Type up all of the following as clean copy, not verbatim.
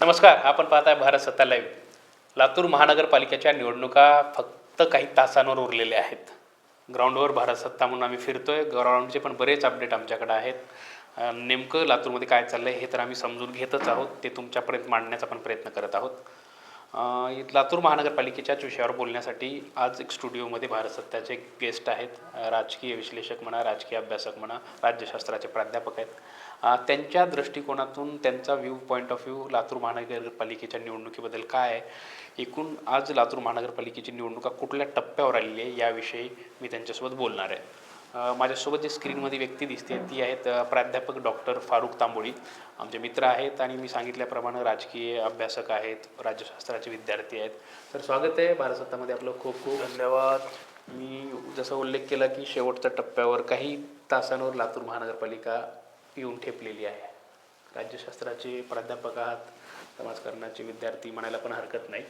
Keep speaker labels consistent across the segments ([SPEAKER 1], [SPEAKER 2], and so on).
[SPEAKER 1] नमस्कार, आपण पाहताय भारत सत्ता लाईव्ह. लातूर महानगरपालिकेच्या निवडणुका फक्त काही तासांवर उरलेल्या आहेत. ग्राउंडवर भारत सत्ता म्हणून आम्ही फिरतोय. ग्राउंडचे पण बरेच अपडेट आमच्याकडे आहेत. नेमकं लातूरमध्ये काय चाललं आहे हे तर आम्ही समजून घेतच आहोत. ते तुमच्यापर्यंत मांडण्याचा पण प्रयत्न करत आहोत. लातूर महानगरपालिकेच्याच विषयावर बोलण्यासाठी आज एक स्टुडिओमध्ये भारत सत्ताचे गेस्ट आहेत. राजकीय विश्लेषक म्हणा, राजकीय अभ्यासक म्हणा, राज्यशास्त्राचे प्राध्यापक आहेत. त्यांच्या दृष्टिकोनातून त्यांचा पॉईंट ऑफ व्ह्यू लातूर महानगरपालिकेच्या निवडणुकीबद्दल काय आहे, एकूण आज लातूर महानगरपालिकेची निवडणुका कुठल्या टप्प्यावर आलेली आहे याविषयी मी त्यांच्यासोबत बोलणार आहे. माझ्यासोबत जे स्क्रीनमध्ये व्यक्ती दिसते ती आहेत प्राध्यापक डॉक्टर फारुख तांबोळी, आमचे मित्र आहेत आणि मी सांगितल्याप्रमाणे राजकीय अभ्यासक आहेत, राज्यशास्त्राचे विद्यार्थी आहेत. तर स्वागत आहे भारत सत्तामध्ये आपलं. खूप खूप
[SPEAKER 2] धन्यवाद.
[SPEAKER 1] मी जसं उल्लेख केला की शेवटच्या टप्प्यावर काही तासांवर लातूर महानगरपालिका येऊन ठेपलेली आहे. राज्यशास्त्राचे प्राध्यापक आहात, समाजकारणाचे विद्यार्थी म्हणायला पण हरकत नाही.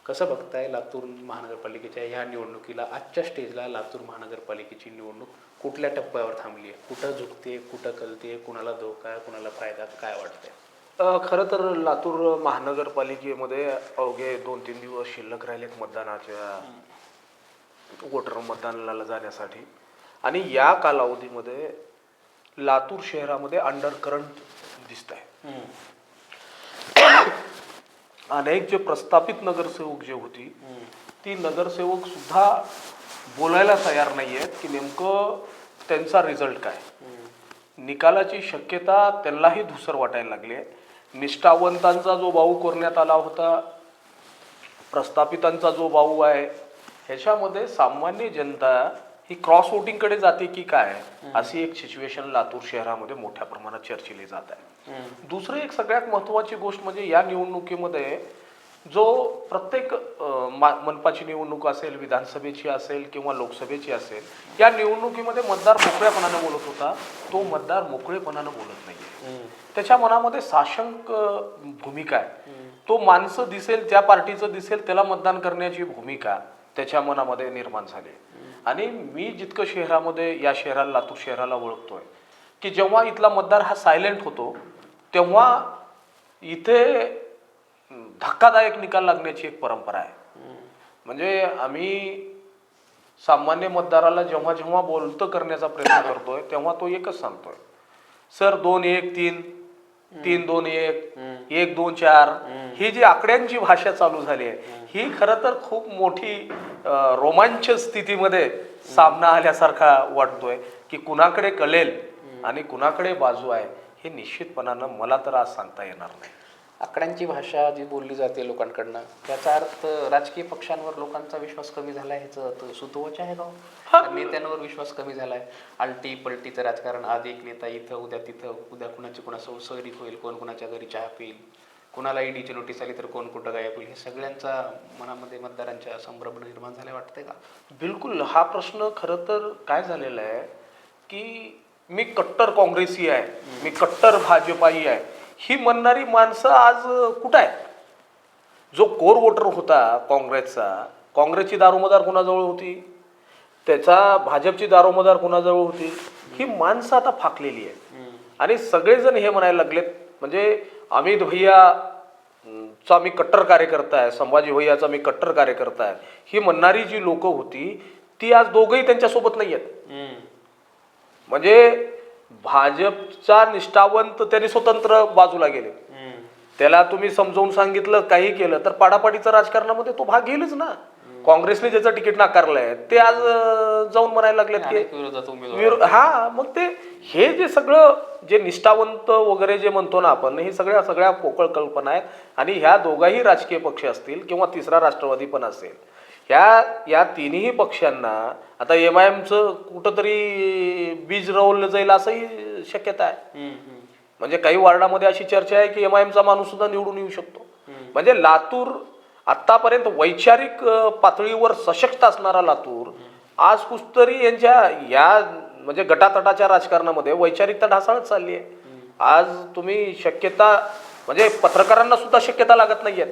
[SPEAKER 1] कसं बघताय लातूर महानगरपालिकेच्या ह्या निवडणुकीला? आजच्या स्टेजला लातूर महानगरपालिकेची निवडणूक कुठल्या टप्प्यावर थांबली आहे? कुठं झुकते, कुठं कलते, कुणाला धोका आहे, कुणाला फायदा, काय वाटतंय?
[SPEAKER 2] खरं तर लातूर महानगरपालिकेमध्ये अवघे 2-3 दिवस शिल्लक राहिलेत मतदानाच्या, वोटर मतदानाला जाण्यासाठी. आणि या कालावधीमध्ये लातूर शहरामध्ये अंडर करंट दिसत आहे. अनेक जे प्रस्थापित नगरसेवक जे होती ती नगरसेवक सुद्धा बोलायला तयार नाही आहेत की नेमकं त्यांचा रिझल्ट काय. निकालाची शक्यता त्यांनाही धुसर वाटायला लागली आहे. निष्ठावंतांचा जो बाऊ करण्यात आला होता, प्रस्थापितांचा जो बाऊ आहे, ह्याच्यामध्ये सामान्य जनता ही क्रॉस वोटिंगकडे जाते की काय, अशी एक सिच्युएशन लातूर शहरामध्ये मोठ्या प्रमाणात चर्चिली जात आहे. दुसरी एक सगळ्यात महत्त्वाची गोष्ट म्हणजे या निवडणुकीमध्ये जो प्रत्येक मनपाची निवडणूक असेल, विधानसभेची असेल किंवा लोकसभेची असेल, या निवडणुकीमध्ये मतदार मोकळेपणाने बोलत होता. तो मतदार मोकळेपणाने बोलत नाही. त्याच्या मनामध्ये साशंक भूमिका आहे. तो माणसं दिसेल, त्या पार्टीचं दिसेल त्याला मतदान करण्याची भूमिका त्याच्या मनामध्ये निर्माण झाली. आणि मी जितकं शहरामध्ये, या शहराला, लातूर शहराला ओळखतोय की जेव्हा इथला मतदार हा सायलेंट होतो तेव्हा इथे धक्कादायक निकाल लागण्याची एक परंपरा आहे. म्हणजे आम्ही सामान्य मतदाराला जेव्हा जेव्हा बोलतं करण्याचा प्रयत्न करतोय तेव्हा तो एकच सांगतोय, सर 2-1-3, 3-2-1, 1-2-4, ही जी आकड्यांची भाषा चालू झाली आहे ही खरं तर खूप मोठी रोमांच स्थितीमध्ये सामना आल्यासारखा वाटतोय की कुणाकडे कळेल आणि कुणाकडे बाजू आहे हे निश्चितपणानं मला तर आज सांगता येणार नाही.
[SPEAKER 1] आकड्यांची भाषा जी बोलली जाते लोकांकडनं, त्याचा अर्थ राजकीय पक्षांवर लोकांचा विश्वास कमी झाला आहे ह्याचं सुतोवाच आहे का? नेत्यांवर विश्वास कमी झाला आहे. आलटी पलटीचं राजकारण, आज एक नेता इथं, उद्या तिथं, उद्या कुणाची कुणासोबत सहरी होईल, कोण कुणाच्या घरी चहा पिईल, कुणाला ईडीची नोटीस आली तर कोण कुठं गायब होईल, हे सगळ्यांचा मनामध्ये मतदारांच्या संभ्रम निर्माण झाले वाटतंय का?
[SPEAKER 2] बिलकुल. हा प्रश्न खरं तर काय झालेला आहे की मी कट्टर काँग्रेसी आहे, मी कट्टर भाजपाई आहे, ही म्हणणारी माणसं आज कुठं आहेत? जो कोर वोटर होता काँग्रेसचा, काँग्रेसची दारोमदार कोणाजवळ होती, त्याचा भाजपची दारोमदार कोणाजवळ होती, ही माणसं आता फाकलेली आहे. आणि सगळेजण हे म्हणायला लागलेत, म्हणजे अमित भैयाचा मी कट्टर कार्यकर्ता आहे, संभाजी भैयाचा मी कट्टर कार्यकर्ता आहे, ही म्हणणारी जी लोक होती ती आज दोघंही त्यांच्यासोबत नाही आहेत. म्हणजे भाजपचा निष्ठावंत त्यांनी स्वतंत्र बाजूला गेले. त्याला तुम्ही समजावून सांगितलं, काही केलं तर पाडापाडीचं राजकारणामध्ये तो भाग घेईलच ना. काँग्रेसने ज्याचं तिकीट नाकारलंय ते आज जाऊन म्हणायला लागलेत की हा, मग ते हे जे सगळं जे निष्ठावंत वगैरे जे म्हणतो ना आपण, हे सगळ्या पोकळ कल्पना आहेत. आणि ह्या दोघाही राजकीय पक्ष असतील किंवा तिसरा राष्ट्रवादी पण असेल, या तिन्ही पक्षांना आता MIMचं कुठंतरी बीज रवलं जाईल असंही शक्यता आहे. म्हणजे काही वार्डामध्ये अशी चर्चा आहे की MIMचा माणूस सुद्धा निवडून येऊ शकतो. म्हणजे लातूर आतापर्यंत वैचारिक पातळीवर सशक्त असणारा लातूर आज कुठतरी यांच्या या म्हणजे गटातटाच्या राजकारणामध्ये वैचारिकता ढासळत चालली आहे. आज तुम्ही शक्यता, म्हणजे पत्रकारांना सुद्धा शक्यता लागत नाहीये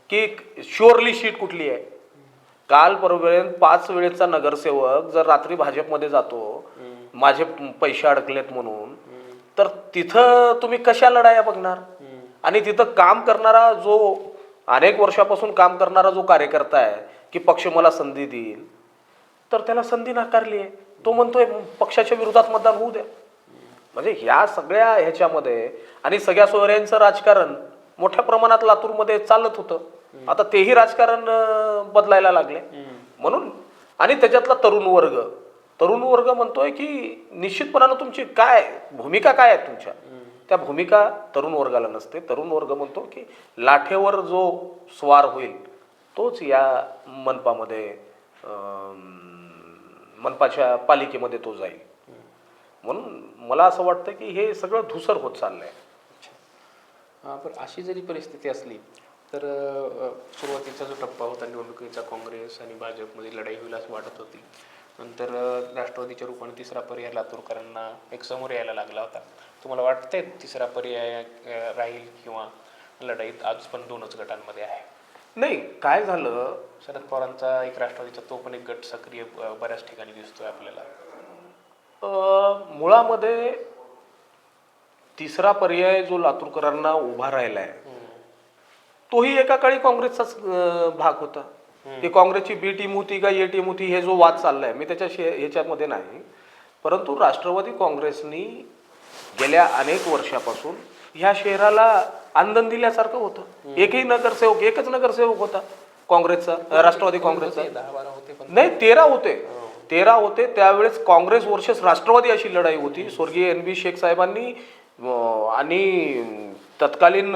[SPEAKER 2] की शुअरली शीट कुठली आहे. काल परवापर्यंत 5 वेळेचा नगरसेवक जर रात्री भाजपमध्ये जातो, माझे पैसे अडकलेत म्हणून, तर तिथं तुम्ही कशा लढाया बघणार? आणि तिथं काम करणारा जो अनेक वर्षापासून काम करणारा जो कार्यकर्ता आहे की पक्ष मला संधी देईल, तर त्याला संधी नाकारली आहे. तो म्हणतोय पक्षाच्या विरोधात मतदान होऊ द्या. म्हणजे ह्या सगळ्या ह्याच्यामध्ये आणि सगळ्या सोयऱ्यांचं राजकारण मोठ्या प्रमाणात लातूरमध्ये चालत होतं. आता तेही राजकारण बदलायला लागले म्हणून. आणि त्याच्यातला तरुण वर्ग म्हणतोय की निश्चितपणानं तुमची काय भूमिका काय आहे तुमच्या, त्या भूमिका तरुण वर्गाला नसते. तरुण वर्ग म्हणतो की लाठेवर जो स्वार होईल तोच या मनपाच्या पालिकेमध्ये तो जाईल. म्हणून मला असं वाटतं की हे सगळं धुसर होत चाललंय.
[SPEAKER 1] पण अशी जरी परिस्थिती असली तर सुरुवातीचा जो टप्पा होता निवडणुकीचा, काँग्रेस आणि भाजपमध्ये लढाई होईल असं वाटत होती. नंतर राष्ट्रवादीच्या रूपाने तिसरा पर्याय लातूरकरांना एक समोर यायला लागला होता. तुम्हाला वाटतंय तिसरा पर्याय राहील किंवा लढाईत आज पण दोनच गटांमध्ये आहे?
[SPEAKER 2] नाही, काय झालं,
[SPEAKER 1] शरद पवारांचा एक राष्ट्रवादीचा तो पण एक गट सक्रिय बऱ्याच ठिकाणी दिसतोय आपल्याला.
[SPEAKER 2] मुळामध्ये तिसरा पर्याय जो लातूरकरांना उभा राहिलाय तोही एका काळी काँग्रेसचाच भाग होता. ती काँग्रेसची बी टीम होती का ए टीम होती हे जो वाद चाललाय मी त्याच्या ह्याच्यामध्ये नाही. परंतु राष्ट्रवादी काँग्रेसनी गेल्या अनेक वर्षापासून ह्या शहराला आंदण दिल्यासारखं होतं. एकच नगरसेवक होता काँग्रेसचा, राष्ट्रवादी काँग्रेसचा.
[SPEAKER 1] 10-12 होते पण
[SPEAKER 2] नाही, 13 होते. त्यावेळेस काँग्रेस वर्सेस राष्ट्रवादी अशी लढाई होती. स्वर्गीय NB शेख साहेबांनी आणि तत्कालीन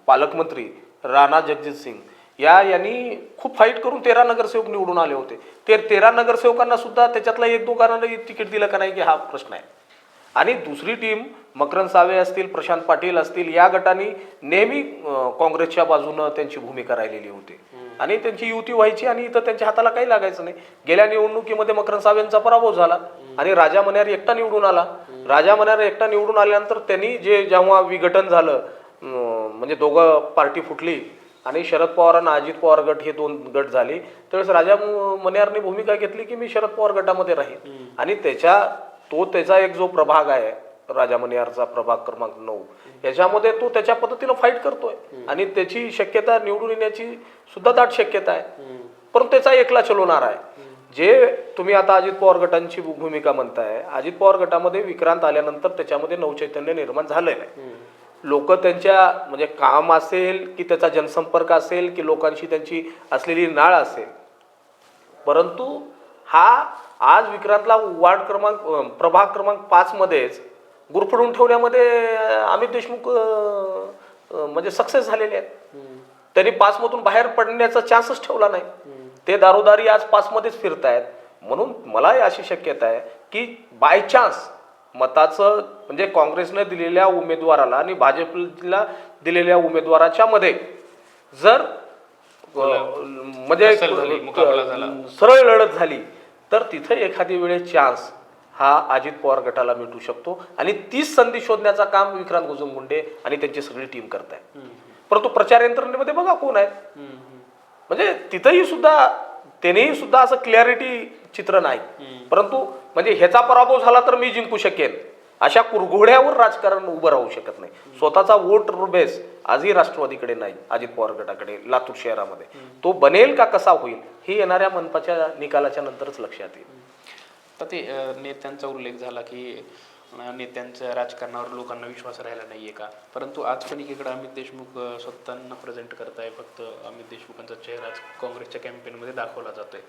[SPEAKER 2] पालकमंत्री राणा जगजित सिंग यांनी खूप फाईट करून 13 नगरसेवक निवडून आले होते. ते 13 नगरसेवकांना सुद्धा त्याच्यातला 1-2 तिकीट दिलं का नाही की हा प्रश्न आहे. आणि दुसरी टीम मकरंद सावे असतील, प्रशांत पाटील असतील, या गटाने नेहमी काँग्रेसच्या बाजूनं त्यांची भूमिका राहिलेली होती आणि त्यांची युती व्हायची आणि इथं त्यांच्या हाताला काही लागायचं नाही. गेल्या निवडणुकीमध्ये मकरंद सावेंचा पराभव झाला आणि राजा मन्यार एकटा निवडून आला. राजा मन्यार एकटा निवडून आल्यानंतर त्यांनी जेव्हा विघटन झालं, म्हणजे दोघं पार्टी फुटली आणि शरद पवार आणि अजित पवार गट हे 2 गट झाले, त्यावेळेस राजा मन्यारने भूमिका घेतली की मी शरद पवार गटामध्ये राहील. आणि त्याचा एक जो प्रभाग आहे राजा मन्यारचा, प्रभाग क्रमांक 9, याच्यामध्ये तो त्याच्या पद्धतीनं फाईट करतोय आणि त्याची शक्यता निवडून येण्याची सुद्धा दाट शक्यता आहे. परंतु त्याचा एकला चलवणार आहे. जे तुम्ही आता अजित पवार गटांची भूमिका म्हणताय, अजित पवार गटामध्ये विक्रांत आल्यानंतर त्याच्यामध्ये नवचैतन्य निर्माण झालेलं आहे. लोक त्यांच्या म्हणजे काम असेल की त्याचा जनसंपर्क असेल की लोकांशी त्यांची असलेली नाळ असेल, परंतु हा आज विक्रांतला प्रभाग क्रमांक 5 मध्येच गुरफडून ठेवण्यामध्ये अमित देशमुख म्हणजे सक्सेस झालेले आहेत. त्यांनी 5 मधून बाहेर पडण्याचा चान्सच ठेवला नाही. ते दारोदारी आज 5 मध्येच फिरतायत. म्हणून मला अशी शक्यता आहे की बाय चान्स मताचं म्हणजे काँग्रेसने दिलेल्या उमेदवाराला आणि भाजपला दिलेल्या उमेदवाराच्या मध्ये जर म्हणजे सरळ लढत झाली तर तिथे एखादी वेळेस चान्स हा अजित पवार गटाला मिळू शकतो आणि तीच संधी शोधण्याचं काम विक्रांत गोजमगुंडे आणि त्यांची सगळी टीम करत आहे. परंतु प्रचार यंत्रणेमध्ये बघा कोण आहेत, म्हणजे तिथेही सुद्धा त्यांनीही सुद्धा असं क्लॅरिटी चित्र नाही. परंतु म्हणजे ह्याचा पराभव झाला तर मी जिंकू शकेन अशा कुरघोड्यावर राजकारण उभं राहू शकत नाही. स्वतःचा वोट बेस आजही राष्ट्रवादीकडे नाही, अजित पवार गटाकडे लातूर शहरामध्ये. तो बनेल का कसा होईल हे येणाऱ्या मनपाच्या निकालाच्या नंतरच लक्षात येईल.
[SPEAKER 1] तर ते नेत्यांचा उल्लेख झाला की नेत्यांच्या राजकारणावर लोकांना विश्वास राहिला नाहीये का, परंतु आज पण एकीकडे अमित देशमुख स्वतःना प्रेझेंट करताय. फक्त अमित देशमुखांचा चेहरा काँग्रेसच्या कॅम्पेनमध्ये दाखवला जातोय.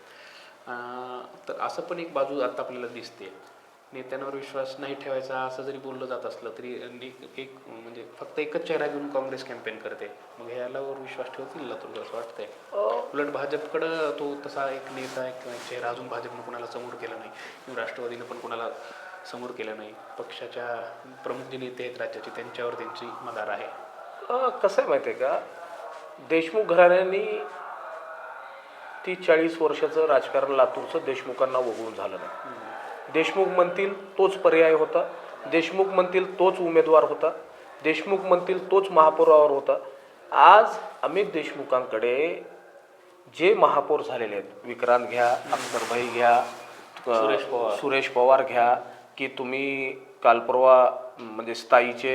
[SPEAKER 1] तर असं पण एक बाजू आता आपल्याला दिसते. नेत्यांवर विश्वास नाही ठेवायचा असं जरी बोललं जात असलं तरी एक म्हणजे फक्त एकच चेहरा घेऊन काँग्रेस कॅम्पेन करते. मग ह्यालावर विश्वास ठेवतील ना तुला असं वाटतंय? उलट भाजपकडं तो तसा एक नेता एक चेहरा अजून भाजपनं कोणाला समोर केला नाही किंवा राष्ट्रवादीनं पण कोणाला समोर केलं नाही. पक्षाच्या प्रमुख जे नेते आहेत राज्याचे त्यांच्यावर त्यांची मदार आहे.
[SPEAKER 2] कसं आहे माहिती आहे का, देशमुख घराण्यांनी ती 40 वर्षाचं राजकारण लातूरचं देशमुखांना वगळून झालं नाही. देशमुख म्हणतील तोच पर्याय होता, देशमुख म्हणतील तोच उमेदवार होता, देशमुख म्हणतील तोच महापौरावर होता. आज अमित देशमुखांकडे जे महापौर झालेले आहेत, विक्रांत घ्या, अख्तरभाई घ्या, सुरेश पवार घ्या, की तुम्ही काल परवा म्हणजे स्थायीचे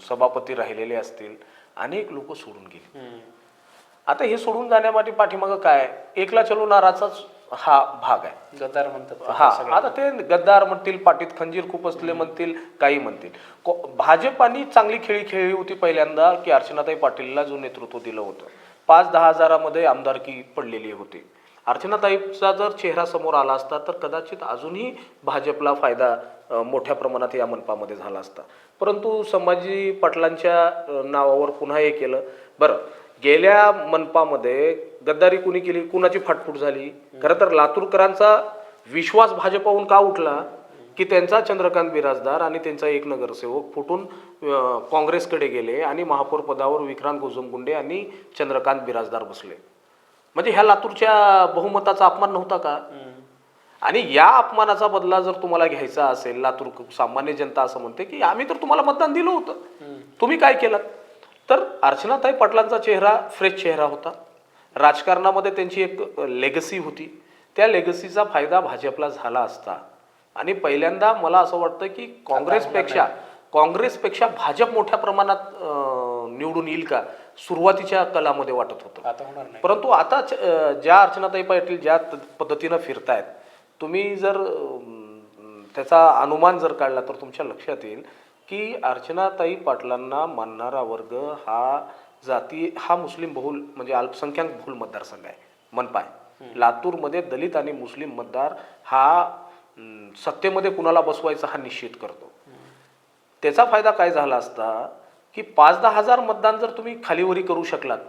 [SPEAKER 2] सभापती राहिलेले असतील, अनेक लोक सोडून गेले. आता हे सोडून जाण्यासाठी पाठीमागं काय, एकला चलो नाराचाच हा भाग आहे.
[SPEAKER 1] गद्दार म्हणतात
[SPEAKER 2] हा, आता ते गद्दार म्हणतील, पाठीत खंजीर खूप असले म्हणतील, काही म्हणतील. भाजपाने चांगली खेळी खेळली होती पहिल्यांदा, की अर्चनाताई पाटीलला जो नेतृत्व दिलं होतं. 5-10 हजारामध्ये आमदारकी पडलेली होती. अर्चनाताईचा जर चेहरा समोर आला असता तर कदाचित अजूनही भाजपला फायदा मोठ्या प्रमाणात या मनपामध्ये झाला असता. परंतु संभाजी पाटलांच्या नावावर पुन्हा हे केलं. बरं, गेल्या मनपामध्ये गद्दारी कुणी केली, कुणाची फाटफूट झाली? खरं तर लातूरकरांचा विश्वास भाजपाहून का उठला, की त्यांचा चंद्रकांत बिराजदार आणि त्यांचा एक नगरसेवक फुटून काँग्रेसकडे गेले आणि महापौर पदावर विक्रांत गोजमगुंडे आणि चंद्रकांत बिराजदार बसले. म्हणजे ह्या लातूरच्या बहुमताचा अपमान नव्हता का? आणि या अपमानाचा बदला जर तुम्हाला घ्यायचा असेल, लातूर सामान्य जनता असं म्हणते की आम्ही तर तुम्हाला मतदान दिलं होतं, तुम्ही काय केलं? तर अर्चनाताई पाटलांचा चेहरा फ्रेश चेहरा होता. राजकारणामध्ये त्यांची एक लेगसी होती. त्या लेगसीचा फायदा भाजपला झाला असता. आणि पहिल्यांदा मला असं वाटतं की काँग्रेसपेक्षा भाजप मोठ्या प्रमाणात निवडून येईल का, सुरुवातीच्या कलामध्ये वाटत होतं.
[SPEAKER 1] आता होणार नाही.
[SPEAKER 2] परंतु आता ज्या अर्चनाताई पाटील ज्या पद्धतीनं फिरतायत, तुम्ही जर त्याचा अनुमान जर काढला तर तुमच्या लक्षात येईल की अर्चनाताई पाटलांना मानणारा वर्ग हा मुस्लिम बहुल म्हणजे अल्पसंख्याक बहुल मतदारसंघ आहे, मनपा आहे. लातूरमध्ये दलित आणि मुस्लिम मतदार हा सत्तेमध्ये कुणाला बसवायचा हा निश्चित करतो. त्याचा फायदा काय झाला असता की 5-10 हजार मतदान जर तुम्ही खालीवरी करू शकलात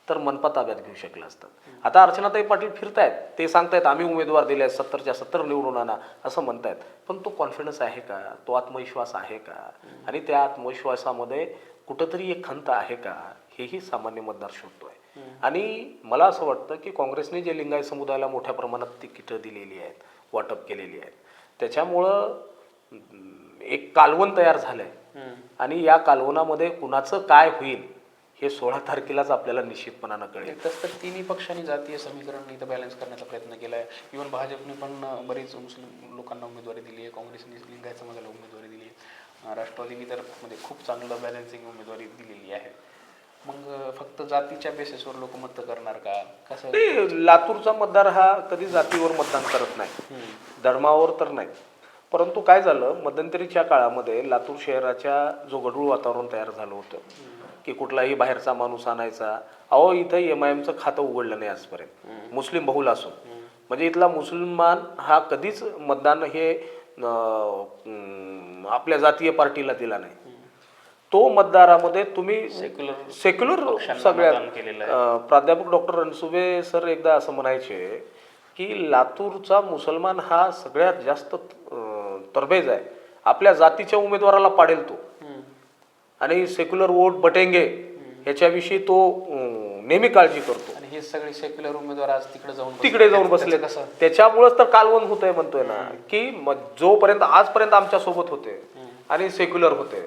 [SPEAKER 2] तर मनपा ताब्यात घेऊ शकला असतात. आता अर्चनाताई पाटील फिरतायत, ते सांगतायत आम्ही उमेदवार दिले 70च्या 70 निवडून आणा असं म्हणतायत. पण तो कॉन्फिडन्स आहे का, तो आत्मविश्वास आहे का, आणि त्या आत्मविश्वासामध्ये कुठंतरी एक खंत आहे का, हेही सामान्य मतदार शोधतोय. आणि मला असं वाटतं की काँग्रेसने जे लिंगायत समुदायाला मोठ्या प्रमाणात तिकीटं दिलेली आहेत, वाटप केलेली आहेत, त्याच्यामुळं एक कालवण तयार झालंय. आणि या कालवनामध्ये कुणाचं काय होईल हे 16 तारखेलाच आपल्याला निश्चितपणानं कळेल.
[SPEAKER 1] तसं तर तिन्ही पक्षांनी जातीय समीकरण इथं बॅलन्स करण्याचा प्रयत्न केला आहे. इव्हन भाजपने पण बरीच मुस्लिम लोकांना उमेदवारी दिली आहे, काँग्रेसने लिंगायत समाजाला उमेदवारी दिली आहे, राष्ट्रवादीने तर म्हणजे खूप चांगलं बॅलन्सिंग उमेदवारी दिलेली आहे. मग फक्त जातीच्या बेसिसवर लोक मत करणार का, कसं?
[SPEAKER 2] लातूरचा मतदार हा कधी जातीवर मतदान करत नाही, धर्मावर तर नाही. परंतु काय झालं, मध्यंतरीच्या काळामध्ये लातूर शहराच्या जो गढूळ वातावरण तयार झालं होतं की कुठलाही बाहेरचा माणूस आणायचा. अहो, इथं MIMचं खातं उघडलं नाही आजपर्यंत, मुस्लिम बहुल असून. म्हणजे इथला मुसलमान हा कधीच मतदान हे आपल्या जातीय पार्टीला दिला नाही. तो मतदारामध्ये तुम्ही सेक्युलर सगळ्यात. प्राध्यापक डॉक्टर रणसुभे सर एकदा असं म्हणायचे की लातूरचा मुसलमान हा सगळ्यात जास्त तरबेज आहे, आपल्या जातीच्या उमेदवाराला पाडेल तो, आणि सेक्युलर वोट बटेंगे ह्याच्याविषयी तो नेहमी काळजी करतो.
[SPEAKER 1] आणि हे सगळे सेक्युलर उमेदवार आज
[SPEAKER 2] तिकडे जाऊन बसले. त्याच्यामुळेच तर कालवण होतंय म्हणतोय ना, की जोपर्यंत आजपर्यंत आमच्या सोबत होते आणि सेक्युलर होते,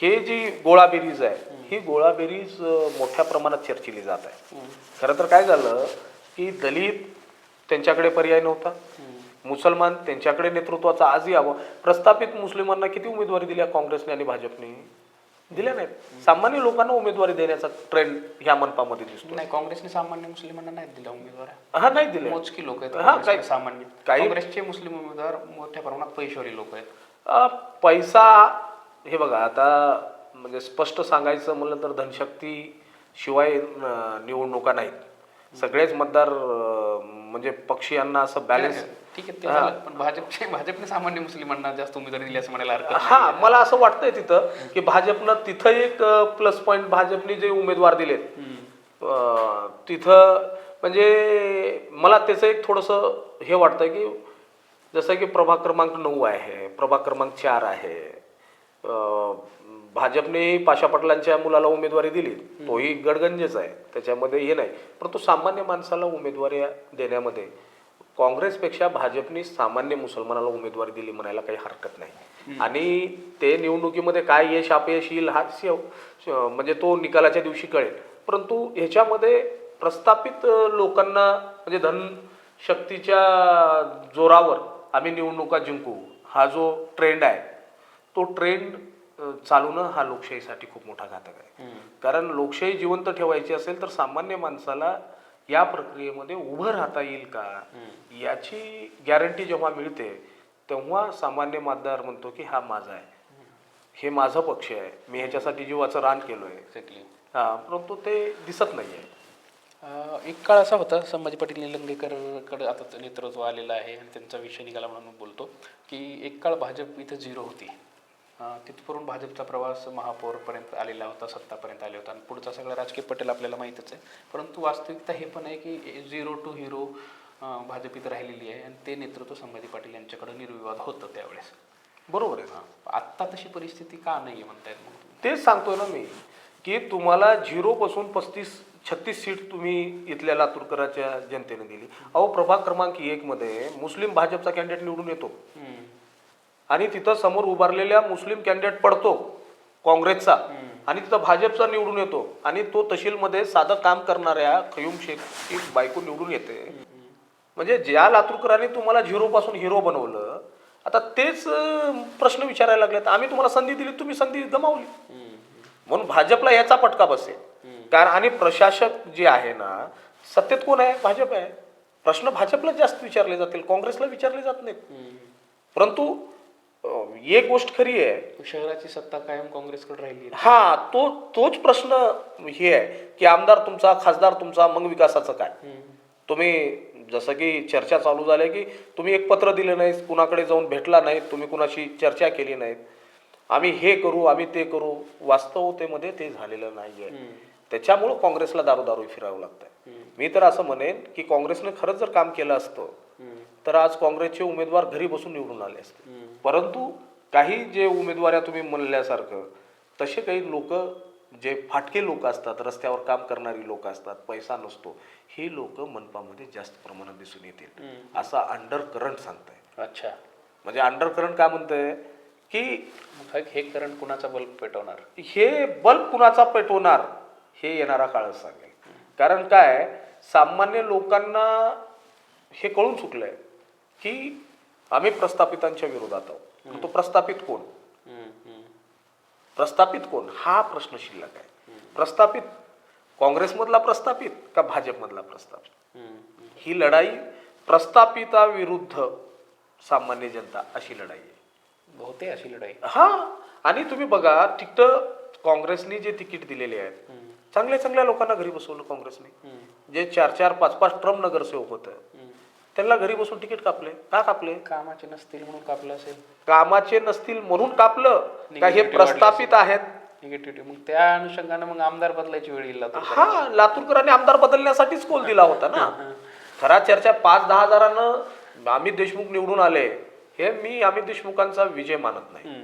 [SPEAKER 2] हे जी गोळाबेरीज आहे, ही गोळाबेरीज मोठ्या प्रमाणात चर्चिली जात आहे. खरं तर काय झालं की दलित त्यांच्याकडे पर्याय नव्हता, मुसलमान त्यांच्याकडे नेतृत्वाचा आजही यावं. प्रस्थापित मुस्लिमांना किती उमेदवारी दिल्या काँग्रेसने आणि भाजपने? दिल्या नाहीत. सामान्य लोकांना उमेदवारी देण्याचा ट्रेंड ह्या मनपामध्ये दिसतो.
[SPEAKER 1] नाही, काँग्रेसने सामान्य मुस्लिमांना नाही दिला उमेदवार.
[SPEAKER 2] हा, नाही दिले.
[SPEAKER 1] मोजकी लोक आहेत सामान्य. काँग्रेसचे मुस्लिम उमेदवार मोठ्या प्रमाणात पैशावारी लोक आहेत.
[SPEAKER 2] पैसा, हे बघा, आता म्हणजे स्पष्ट सांगायचं म्हणलं तर धनशक्ती शिवाय निवडणुका नाहीत. सगळेच मतदार म्हणजे पक्षीयांना असं बॅलन्स.
[SPEAKER 1] ठीक आहे, ते झालं. पण भाजपने सामान्य मुस्लिमांना जास्त उमेदवारी दिली असं म्हणायला हरकत नाही.
[SPEAKER 2] हा, मला असं वाटतंय तिथं की भाजपनं तिथं एक प्लस पॉईंट, भाजपने जे उमेदवार दिलेत तिथं म्हणजे मला त्याचं एक थोडंसं हे वाटतंय की जसं की प्रभाग क्रमांक 9 आहे, प्रभाग क्रमांक 4 आहे, भाजपने पाशा पाटलांच्या मुलाला उमेदवारी दिली, तोही गडगंजच आहे, त्याच्यामध्ये हे नाही. परंतु सामान्य माणसाला उमेदवारी देण्यामध्ये काँग्रेसपेक्षा भाजपने सामान्य मुसलमानाला उमेदवारी दिली म्हणायला काही हरकत नाही. आणि ते निवडणुकीमध्ये काय यश अपयश येईल हा म्हणजे तो निकालाच्या दिवशी कळेल. परंतु ह्याच्यामध्ये प्रस्थापित लोकांना म्हणजे धनशक्तीच्या जोरावर आम्ही निवडणुका जिंकू हा जो ट्रेंड आहे तो ट्रेंड चालवणं हा लोकशाहीसाठी खूप मोठा घातक आहे. कारण लोकशाही जिवंत ठेवायची असेल तर सामान्य माणसाला या प्रक्रियेमध्ये उभं राहता येईल का याची गॅरंटी जेव्हा मिळते तेव्हा सामान्य मतदार म्हणतो की हा माझा आहे, हे माझं पक्ष आहे, मी ह्याच्यासाठी जीवाचं रान केलोय.
[SPEAKER 1] एक्झॅक्टली.
[SPEAKER 2] परंतु ते दिसत नाहीये.
[SPEAKER 1] एक काळ असा होता, संभाजी पाटील निलंगेकरकडे आता ते नेतृत्व आलेलं आहे आणि त्यांचा विषय निघाला म्हणून बोलतो की एक काळ भाजप इथं झिरो होती. तिथपर्यंत भाजपचा प्रवास महापौरपर्यंत आलेला होता, सत्तापर्यंत आले होता आणि पुढचा सगळा राजकीय पटेल आपल्याला माहीतच आहे. परंतु वास्तविकता हे पण आहे की 0 to हिरो भाजप इथं राहिलेली आहे आणि ते नेतृत्व संभाजी पाटील यांच्याकडे निर्विवाद होतं त्यावेळेस.
[SPEAKER 2] बरोबर आहे.
[SPEAKER 1] आत्ता तशी परिस्थिती का नाही आहे म्हणतायत मग तुम्ही?
[SPEAKER 2] तेच सांगतोय ना मी की तुम्हाला 0 पासून 35-36 सीट तुम्ही इथल्या लातूरकरांच्या जनतेने दिली. अहो प्रभाग क्रमांक 1 मध्ये मुस्लिम भाजपचा कॅन्डिडेट निवडून येतो आणि तिथं समोर उभारलेल्या मुस्लिम कॅन्डिडेट पडतो काँग्रेसचा आणि तिथं भाजपचा निवडून येतो आणि तो तहसीलमध्ये साधं काम करणाऱ्या खयूम शेखची बायको निवडून येते. म्हणजे ज्या लातूरकरांनी तुम्हाला 0 पासून हिरो बनवलं, आता तेच प्रश्न विचारायला लागलेत. आम्ही तुम्हाला संधी दिली, तुम्ही संधी गमावली. म्हणून भाजपला याचा फटका बसेल. कारण आणि प्रशासक जे आहे ना, सत्तेत कोण आहे? भाजप आहे. प्रश्न भाजपला जास्त विचारले जातील, काँग्रेसला विचारले जात नाहीत. परंतु एक गोष्ट खरी आहे,
[SPEAKER 1] शहराची सत्ता कायम काँग्रेसकडे राहिली.
[SPEAKER 2] तोच प्रश्न हे आहे की आमदार तुमचा, खासदार तुमचा, मग विकासाचं काय? तुम्ही जसं की चर्चा चालू झाल्या की तुम्ही एक पत्र दिलं नाही, कुणाकडे जाऊन भेटला नाही, तुम्ही कुणाशी चर्चा केली नाहीत, आम्ही हे करू, आम्ही ते करू. वास्तवतेमध्ये ते झालेलं नाहीये. त्याच्यामुळं काँग्रेसला दारोदारो फिरावं लागतंय. मी तर असं म्हणेन की काँग्रेसने खरंच जर काम केलं असतं तर आज काँग्रेसचे उमेदवार घरी बसून निवडून आले असते. परंतु काही जे उमेदवार तुम्ही म्हणल्यासारखं तसे काही लोक जे फाटके लोक असतात, रस्त्यावर काम करणारी लोक असतात, पैसा नसतो, ही लोक मनपामध्ये जास्त प्रमाणात दिसून येतील असा अंडर करंट सांगताय.
[SPEAKER 1] अच्छा,
[SPEAKER 2] म्हणजे अंडर करंट काय म्हणतंय की
[SPEAKER 1] हे करंट कुणाचा बल्ब पेटवणार,
[SPEAKER 2] हे बल्ब कुणाचा पेटवणार हे येणारा काळच सांगेल. कारण काय, सामान्य लोकांना हे कळून चुकलंय की आम्ही प्रस्थापितांच्या विरोधात आहोत. तो प्रस्थापित कोण? प्रस्थापित कोण हा प्रश्न शिल्लक आहे. प्रस्थापित काँग्रेसमधला प्रस्थापित का भाजपमधला प्रस्थापित? ही लढाई प्रस्थापिताविरुद्ध सामान्य जनता अशी लढाई आहे.
[SPEAKER 1] होते अशी लढाई.
[SPEAKER 2] आणि तुम्ही बघा, तिकीट काँग्रेसने जे तिकीट दिलेले आहेत, चांगल्या चांगल्या लोकांना घरी बसवलं काँग्रेसने. जे 4-4, 5-5 ट्रम नगरसेवक होतं त्यांना घरी बसून तिकीट कापले. का कापले?
[SPEAKER 1] कामाचे नसतील म्हणून कापलं असेल.
[SPEAKER 2] कामाचे नसतील म्हणून कापलं का हे प्रस्थापित आहेत?
[SPEAKER 1] निगेटिव्हिटी. मग त्या अनुषंगाने मग आमदार बदलायची वेळ येईल.
[SPEAKER 2] लातूरकरांनी आमदार बदलण्यासाठीच कौल दिला होता ना. खरा चर्चा 5-10 हजारानं अमित देशमुख निवडून आले, हे मी अमित देशमुखांचा विजय मानत नाही.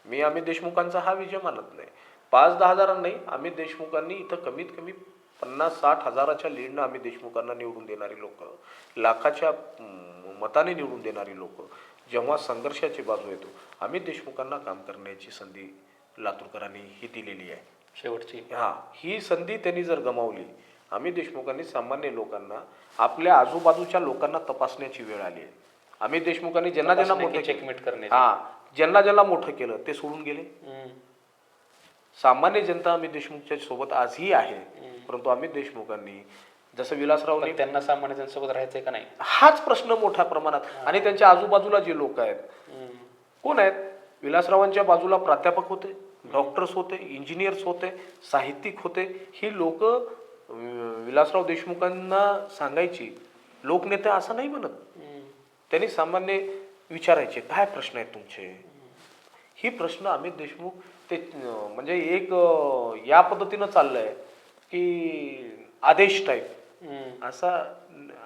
[SPEAKER 2] मी अमित देशमुखांचा हा विजय मानत नाही. 5-10 हजारांना नाही, अमित देशमुखांनी इथं कमीत कमी 50-60 हजाराच्या लीडनं अमित देशमुखांना निवडून देणारी लोक, लाखाच्या मताने निवडून देणारी लोक, जेव्हा संघर्षाची बाजू येतो, अमित देशमुखांना काम करण्याची संधी लातूरकरांनी ही दिलेली आहे
[SPEAKER 1] शेवटची.
[SPEAKER 2] ही संधी त्यांनी जर गमावली, अमित देशमुखांनी सामान्य लोकांना, आपल्या आजूबाजूच्या लोकांना तपासण्याची वेळ आली आहे. अमित देशमुखांनी ज्यांना मोठं
[SPEAKER 1] चेकमेट करणे,
[SPEAKER 2] ज्यांना मोठं केलं ते सोडून गेले. सामान्य जनता अमित देशमुखच्या सोबत आजही आहे. परंतु अमित देशमुखांनी जसं विलासरावने,
[SPEAKER 1] त्यांना सामान्य जनतेसोबत राहायचंय का नाही
[SPEAKER 2] हाच प्रश्न मोठ्या प्रमाणात. आणि त्यांच्या आजूबाजूला जे लोक आहेत कोण आहेत? विलासरावांच्या बाजूला प्राध्यापक होते, डॉक्टर्स होते, इंजिनियर्स होते, साहित्यिक होते. ही लोक विलासराव देशमुखांना सांगायची, लोकनेते असं नाही म्हणत, त्यांनी सामान्य विचारायचे काय प्रश्न आहेत तुमचे. ही प्रश्न अमित देशमुख ते म्हणजे एक या पद्धतीनं चाललंय की आदेश टाईप,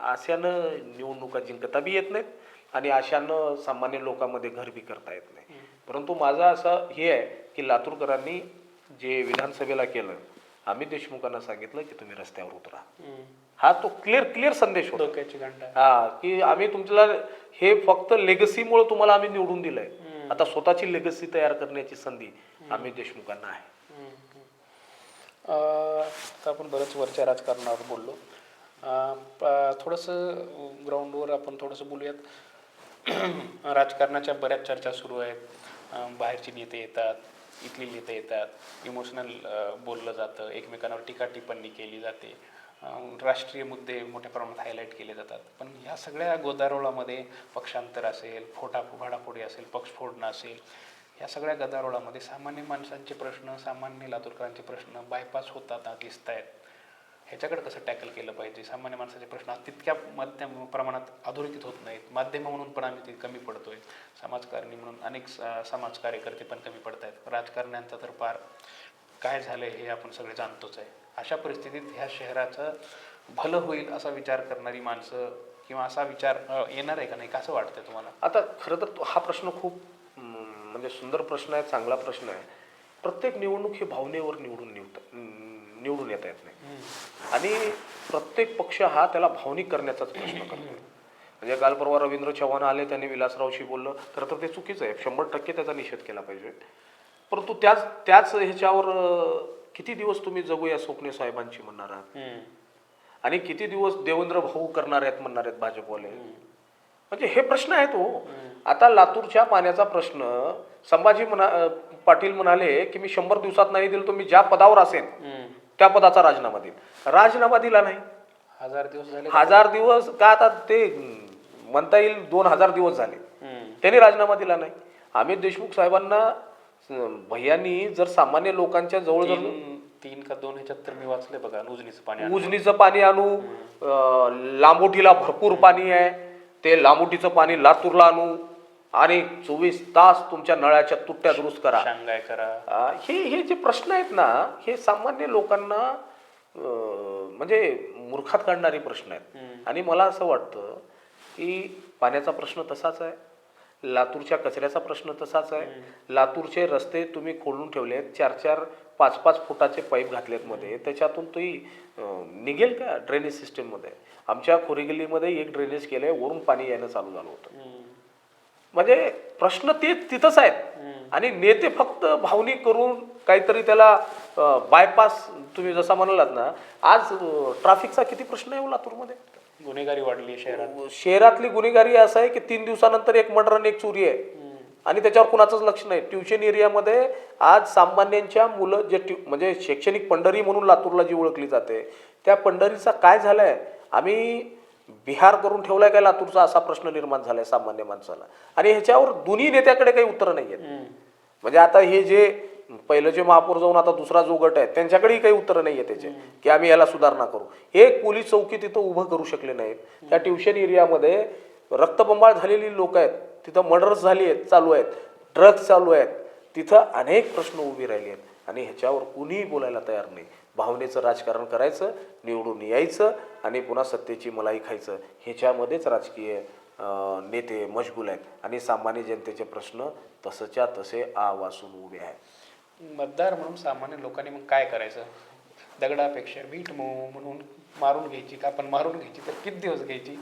[SPEAKER 2] अशानं निवडणुका जिंकता बी येत नाहीत आणि अशानं सामान्य लोकांमध्ये घर बी करता येत नाही. परंतु माझं असं हे आहे की लातूरकरांनी जे विधानसभेला केलं, अमित देशमुखांना सांगितलं की तुम्ही रस्त्यावर उतरा. हा तो क्लिअर संदेश होता की आम्ही तुमच्याला हे फक्त लेगसीमुळे तुम्हाला आम्ही निवडून दिलंय, आता स्वतःची लेगसी तयार करण्याची संधी अमित देशमुखांना आहे.
[SPEAKER 1] आता आपण बरंच वरच्या राजकारणावर बोललो, थोडंसं ग्राउंडवर आपण थोडंसं बोलूयात. राजकारणाच्या बऱ्याच चर्चा सुरू आहेत. बाहेरची नेते येतात, इथली नेते येतात, इमोशनल बोललं जातं, एकमेकांवर टीका टिप्पणी केली जाते, राष्ट्रीय मुद्दे मोठ्या प्रमाणात हायलाईट केले जातात. पण ह्या सगळ्या गोदारोळामध्ये पक्षांतर असेल, फोडाफोडी असेल, पक्ष फोडणं असेल, या सगळ्या गदारोळामध्ये सामान्य माणसांचे प्रश्न, सामान्य लातूरकरांचे प्रश्न बायपास होतात दिसत आहेत. ह्याच्याकडे कसं टॅकल केलं पाहिजे? सामान्य माणसाचे प्रश्न तितक्या मध्यम प्रमाणात अधोरेखित होत नाहीत. माध्यम म्हणून पण आम्ही ते कमी पडतोय, समाजकारणी म्हणून अनेक समाज कार्यकर्ते पण कमी पडत आहेत, राजकारण्यांचं तर फार काय झालं हे आपण सगळे जाणतोच आहे. अशा परिस्थितीत ह्या शहराचं भलं होईल असा विचार करणारी माणसं किंवा असा विचार येणार आहे का नाही, कसं वाटतंय तुम्हाला?
[SPEAKER 2] आता खरं तर हा प्रश्न खूप म्हणजे सुंदर प्रश्न आहे, चांगला प्रश्न आहे. प्रत्येक निवडणूक ही भावनेवर निवडून येता येत नाही आणि प्रत्येक पक्ष हा त्याला भावनिक करण्याचाच प्रश्न करतो. म्हणजे काल परवा रवींद्र चव्हाण आले, त्यांनी विलासरावशी बोललं, खरं तर ते चुकीचं आहे, 100% त्याचा निषेध केला पाहिजे. परंतु त्याच ह्याच्यावर किती दिवस तुम्ही जगूया स्वप्ने साहेबांची म्हणणार आहात आणि किती दिवस देवेंद्र भाऊ करणार आहेत म्हणणार आहेत भाजपवाले. म्हणजे हे प्रश्न आहेत हो. आता लातूरच्या पाण्याचा प्रश्न संभाजी पाटील म्हणाले की मी 100 दिवसात नाही दिलं, तो मी ज्या पदावर असेल त्या पदाचा राजीनामा दिला नाही.
[SPEAKER 1] 1000 दिवस झाले.
[SPEAKER 2] 1000 दिवस का, आता ते म्हणता येईल 2000 दिवस झाले, त्यांनी राजीनामा दिला नाही. अमित देशमुख साहेबांना भैयांनी जर सामान्य लोकांच्या जवळ
[SPEAKER 1] 3 का 2 ह्याच्यात तर मी वाचले बघा,
[SPEAKER 2] उजनीचं पाणी आणू, लांबोटीला भरपूर पाणी आहे, ते लांबोटीचं पाणी लातूरला आणू आणि 24 तास तुमच्या नळाच्या तुट्ट्या दुरुस्त करा,
[SPEAKER 1] शांघाय करा.
[SPEAKER 2] हे जे प्रश्न आहेत ना, हे सामान्य लोकांना म्हणजे मूर्खात काढणारे प्रश्न आहेत. आणि मला असं वाटतं की पाण्याचा प्रश्न तसाच आहे, लातूरच्या कचऱ्याचा प्रश्न तसाच आहे. लातूरचे रस्ते तुम्ही खोलून ठेवलेत, 4-4, 5-5 फुटाचे पाईप घातलेत मध्ये, त्याच्यातून ती निघेल का ड्रेनेज सिस्टीममध्ये? आमच्या खोरीगल्लीमध्ये एक ड्रेनेज केलंय, वरून पाणी यायला चालू झालं होतं. म्हणजे प्रश्न ते तिथंच आहेत आणि नेते फक्त भावनिक करून काहीतरी त्याला बायपास, तुम्ही जसा म्हणालात ना, आज ट्रॅफिकचा किती प्रश्न आहे लातूरमध्ये.
[SPEAKER 1] गुन्हेगारी वाढली
[SPEAKER 2] शहरातली गुन्हेगारी असं आहे की 3 दिवसानंतर एक मर्डर आणि एक चोरी आहे आणि त्याच्यावर कुणाचंच लक्ष नाही. ट्युशन एरियामध्ये आज सामान्यांच्या मुलं जे म्हणजे शैक्षणिक पंढरी म्हणून लातूरला जी ओळखली जाते, त्या पंढरीचा काय झालंय, आम्ही बिहार करून ठेवलाय काय लातूरचा, असा प्रश्न निर्माण झालाय सामान्य माणसाला. आणि ह्याच्यावर दोन्ही नेत्याकडे काही उत्तर नाही आहेत. म्हणजे आता हे जे पहिलं जे महापौर जाऊन आता दुसरा जो गट आहे, त्यांच्याकडेही काही उत्तर नाही आहे त्याचे की आम्ही याला सुधारणा करू. एक पोलीस चौकी तिथं उभं करू शकले नाहीत. त्या ट्युशन एरियामध्ये रक्तबंबाळ झालेली लोक आहेत, तिथं मर्डर्स झाली आहेत, चालू आहेत, ड्रग्स चालू आहेत, तिथं अनेक प्रश्न उभे राहिले आहेत आणि ह्याच्यावर कुणीही बोलायला तयार नाही. भावनेचं राजकारण करायचं, निवडून यायचं आणि पुन्हा सत्तेची मलाई खायचं, ह्याच्यामध्येच राजकीय नेते मशगूल आहेत आणि सामान्य जनतेचे प्रश्न तसंच्या तसे आवासून उभे आहेत.
[SPEAKER 1] मतदार म्हणून सामान्य लोकांनी मग काय करायचं? दगडापेक्षा वीट म्हणून मारून घ्यायची का? पण मारून घ्यायची तर किती दिवस घ्यायची?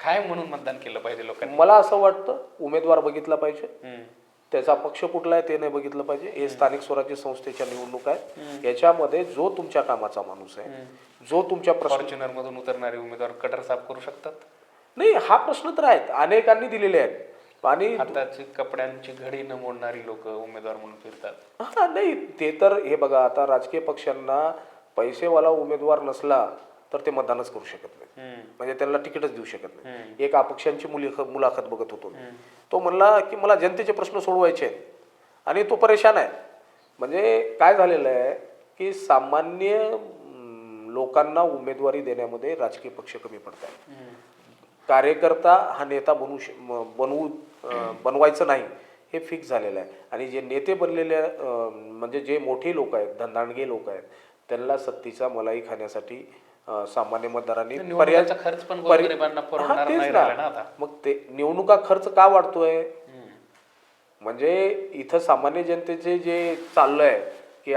[SPEAKER 1] काय म्हणून मतदान केलं पाहिजे लोकांनी?
[SPEAKER 2] मला असं वाटतं उमेदवार बघितला पाहिजे, त्याचा पक्ष कुठला आहे ते नाही बघितलं पाहिजे. हे स्थानिक स्वराज्य संस्थेच्या निवडणूक आहेत, याच्यामध्ये जो तुमच्या कामाचा माणूस आहे, जो तुमच्या
[SPEAKER 1] फॉर्च्युनर मधून उतरणारे उमेदवार कटर साफ करू शकतात.
[SPEAKER 2] नाही, हा प्रश्न तर आहेत, अनेकांनी दिलेले आहेत. आणि
[SPEAKER 1] हाताची कपड्यांची घडी न मोडणारी लोक उमेदवार म्हणून फिरतात.
[SPEAKER 2] हा नाही, ते तर हे बघा, आता राजकीय पक्षांना पैसेवाला उमेदवार नसला तर ते मतदानच करू शकत नाही, म्हणजे त्यांना तिकीटच देऊ शकत नाही. एक अपक्षांची मुलाखत बघत होतो, तो म्हणला की मला जनतेचे प्रश्न सोडवायचे आहेत आणि तो परेशान आहे. म्हणजे काय झालेलं आहे की सामान्य लोकांना उमेदवारी देण्यामध्ये राजकीय पक्ष कमी पडत आहे. कार्यकर्ता हा नेता बनवायचं नाही हे फिक्स झालेलं आहे. आणि जे नेते बनलेले म्हणजे जे मोठे लोक आहेत, धंदाणगे लोक आहेत, त्यांना सत्तेचा मलाई खाण्यासाठी सामान्य मतदारांनी
[SPEAKER 1] पर्यायाचा खर्च पण गोरगरिबांना परवडणार नाही राहिला ना आता.
[SPEAKER 2] मग ते निवडणुका खर्च का वाढतोय? म्हणजे इथं सामान्य जनतेचे जे चाललंय की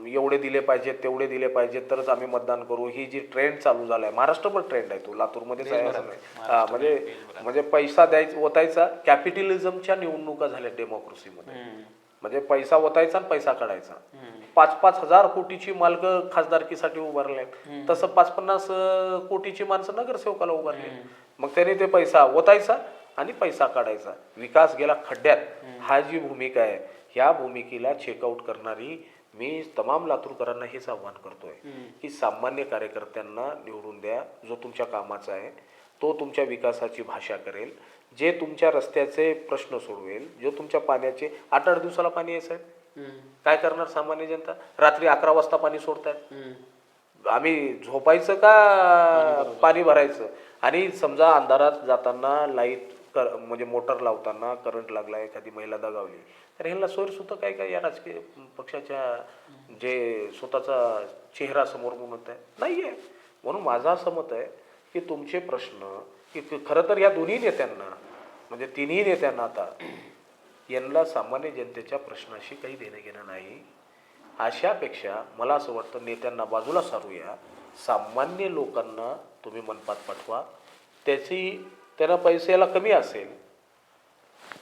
[SPEAKER 2] एवढे दिले पाहिजेत, तेवढे दिले पाहिजेत तरच आम्ही मतदान करू, ही जी ट्रेंड चालू झालाय, महाराष्ट्रभर ट्रेंड आहे तो, लातूरमध्येच आहे असं नाही. म्हणजे पैसा द्यायचा, ओतायचा, कॅपिटलिझमच्या निवडणुका झाल्या डेमोक्रेसीमध्ये. म्हणजे पैसा ओतायचा आणि पैसा काढायचा. 5-5 हजार कोटीची मालक खासदारकीसाठी उभारले, तसं 50-50 कोटीची माणसं नगरसेवकाला उभारले. मग त्याने ते पैसा ओतायचा आणि पैसा काढायचा, विकास गेला खड्ड्यात, हा जी भूमिका आहे, ह्या भूमिकेला चेकआउट करणारी मी तमाम लातूरकरांना हेच आव्हान करतोय की सामान्य कार्यकर्त्यांना निवडून द्या. जो तुमच्या कामाचा आहे, तो तुमच्या विकासाची भाषा करेल, जे तुमच्या रस्त्याचे प्रश्न सोडवेल, जो तुमच्या पाण्याचे 8-8 दिवसाला पाणी यायचं आहे. काय करणार सामान्य जनता? रात्री 11 वाजता पाणी सोडतायत. आम्ही झोपायचं का पाणी भरायचं? आणि समजा अंधारात जाताना लाईट म्हणजे मोटर लावताना करंट लागला, एखादी महिला दगावली, तर ह्याला सोयीसुद्धा काय काय या राजकीय पक्षाच्या जे स्वतःचा चेहरा समोर म्हणत आहे नाहीये. म्हणून माझं असं मत आहे की तुमचे प्रश्न की खरं तर या दोन्ही नेत्यांना म्हणजे तिन्ही नेत्यांना आता यांना सामान्य जनतेच्या प्रश्नाशी काही देणं घेणं नाही. अशापेक्षा मला असं वाटतं नेत्यांना बाजूला सारूया, सामान्य लोकांना तुम्ही मनपात पाठवा. त्यांना पैशाला कमी असेल,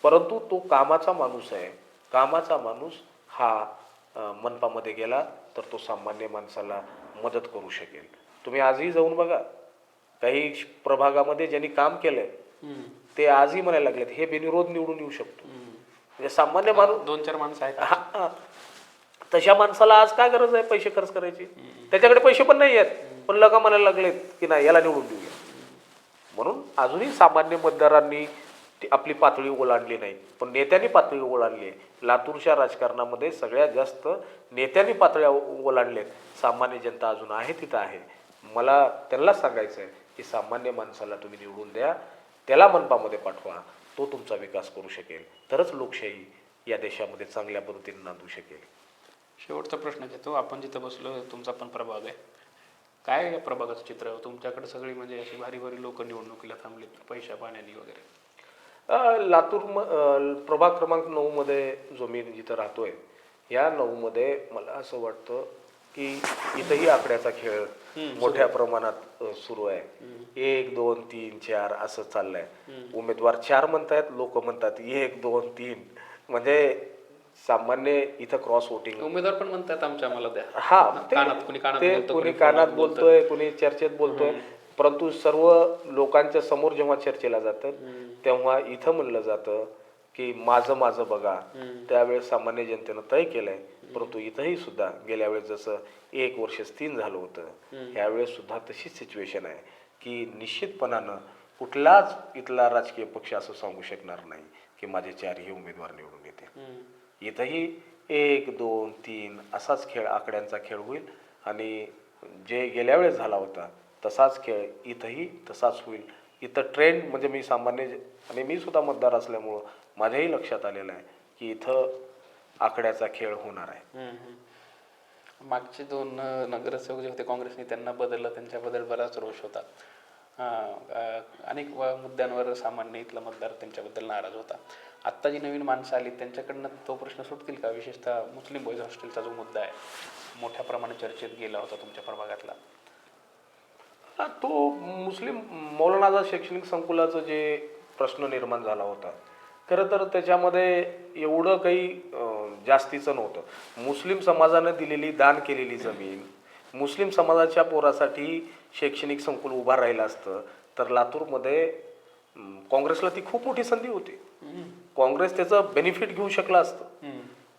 [SPEAKER 2] परंतु तो कामाचा माणूस आहे. कामाचा माणूस हा मनपामध्ये गेला तर तो सामान्य माणसाला मदत करू शकेल. तुम्ही आजही जाऊन बघा, काही प्रभागामध्ये ज्यांनी काम केलंय ते आजही म्हणायला लागलेत हे बिनविरोध निवडून येऊ शकतो. म्हणजे सामान्य माणूस
[SPEAKER 1] 2-4 माणसं आहेत.
[SPEAKER 2] तशा माणसाला आज काय गरज आहे पैसे खर्च करायची? त्याच्याकडे पैसे पण नाही आहेत, पण लगा म्हणायला लागलेत की नाही याला निवडून देऊया. म्हणून अजूनही सामान्य मतदारांनी आपली पातळी ओलांडली नाही, पण नेत्यांनी पातळी ओलांडली आहे. लातूरच्या राजकारणामध्ये सगळ्यात जास्त नेत्यांनी पातळ्या ओलांडल्यात. सामान्य जनता अजून आहे तिथं आहे. मला त्यांनाच सांगायचं आहे की सामान्य माणसाला तुम्ही निवडून द्या, त्याला मनपामध्ये पाठवा, तो तुमचा विकास करू शकेल, तरच लोकशाही या देशामध्ये चांगल्या पद्धतीने नांदू शकेल.
[SPEAKER 1] शेवटचा प्रश्न घेतो. आपण जिथं बसलो तुमचा पण प्रभाग आहे, काय या प्रभागाचं चित्र आहे? तुमच्याकडे सगळी म्हणजे अशी भारी भारी लोक निवडणुकीला थांबलीत पैशा पाण्याने वगैरे.
[SPEAKER 2] लातूर प्रभाग क्रमांक 9 मध्ये जो मी जिथं राहतोय, या 9 मध्ये मला असं वाटतं की इथंही आकड्याचा खेळ मोठ्या प्रमाणात सुरू आहे. 1, 2, 3, 4 असं चाललंय. उमेदवार 4 म्हणतायत, लोक म्हणतात 1, 2, 3. म्हणजे सामान्य इथं क्रॉस वोटिंग.
[SPEAKER 1] उमेदवार पण म्हणतात आमच्या आम्हाला द्या.
[SPEAKER 2] हा,
[SPEAKER 1] कुणी
[SPEAKER 2] कानात बोलतोय, कुणी चर्चेत बोलतोय, परंतु सर्व लोकांच्या समोर जेव्हा चर्चेला जातं तेव्हा इथं म्हणलं जातं की माझं माझं बघा. त्यावेळेस सामान्य जनतेनं तय केलंय, परंतु इथंही सुद्धा गेल्या वेळेस जसं 1 वर्ष 3 झालं होतं, ह्यावेळेस सुद्धा तशीच सिच्युएशन आहे की निश्चितपणानं कुठलाच इथला राजकीय पक्ष असं सांगू शकणार नाही की माझे 4ही उमेदवार निवडून येते. इथंही 1, 2, 3 असाच खेळ, आकड्यांचा खेळ होईल आणि जे गेल्या वेळेस झाला होता तसाच खेळ इथंही तसाच होईल. इथं ट्रेंड म्हणजे मी सामान्य आणि मी सुद्धा मतदार असल्यामुळं माझ्याही लक्षात आलेलं आहे की इथं आकड्याचा खेळ होणार आहे.
[SPEAKER 1] मागचे 2 नगरसेवक जे होते काँग्रेसने, त्यांना बदललं, त्यांच्याबद्दल बराच रोष होता. अनेक मुद्द्यांवर सामान्य इथला मतदार त्यांच्याबद्दल नाराज होता. आत्ता जी नवीन माणसं आली त्यांच्याकडनं तो प्रश्न सुटतील का? विशेषतः मुस्लिम बॉईज हॉस्टेलचा जो मुद्दा आहे, मोठ्या प्रमाणात चर्चेत गेला होता तुमच्या प्रभागातला.
[SPEAKER 2] तो मुस्लिम मौलाना आझाद शैक्षणिक संकुलाचं जे प्रश्न निर्माण झाला होता, खरं तर त्याच्यामध्ये एवढं काही जास्तीचं नव्हतं. मुस्लिम समाजानं दिलेली, दान केलेली जमीन, मुस्लिम समाजाच्या पोरासाठी शैक्षणिक संकुल उभा राहिलं असतं तर लातूरमध्ये काँग्रेसला ती खूप मोठी संधी होती. काँग्रेस त्याचं बेनिफिट घेऊ शकलं असतं,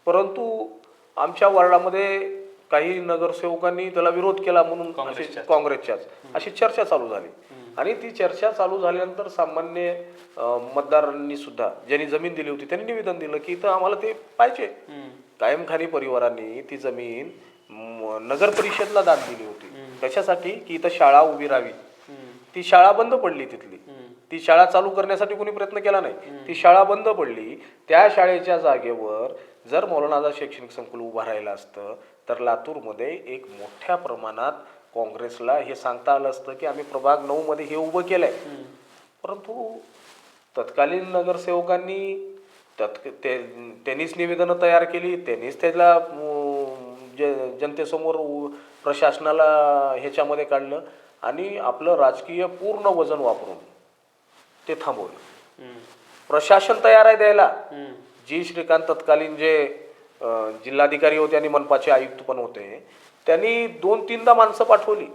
[SPEAKER 2] परंतु आमच्या वॉर्डामध्ये काही नगरसेवकांनी त्याला विरोध केला म्हणून काँग्रेसच्याच अशी चर्चा चालू झाली. आणि ती चर्चा चालू झाल्यानंतर सामान्य मतदारांनी सुद्धा, ज्यांनी जमीन दिली होती त्यांनी निवेदन दिलं की इथं आम्हाला ते पाहिजे. कायमखानी परिवारांनी ती जमीन नगर परिषदला दान दिली होती त्याच्यासाठी की इथं शाळा उभी राहावी. ती शाळा बंद पडली तिथली. ती शाळा चालू करण्यासाठी कोणी प्रयत्न केला नाही, ती शाळा बंद पडली. त्या शाळेच्या जागेवर जर मौलाना आझाद शैक्षणिक संकुल उभा राहिलं असतं तर लातूरमध्ये एक मोठ्या प्रमाणात काँग्रेसला हे सांगता आलं असतं की आम्ही प्रभाग 9 मध्ये हे उभं केलंय. परंतु तत्कालीन नगरसेवकांनी त्यांनीच निवेदनं तयार केली, त्यांनीच त्याला जनतेसमोर प्रशासनाला ह्याच्यामध्ये काढलं आणि आपलं राजकीय पूर्ण वजन वापरून ते थांबवलं. प्रशासन तयार आहे द्यायला. जी श्रीकांत तत्कालीन जे जिल्हाधिकारी होते आणि मनपाचे आयुक्त पण होते, त्यांनी 2-3दा माणसं पाठवली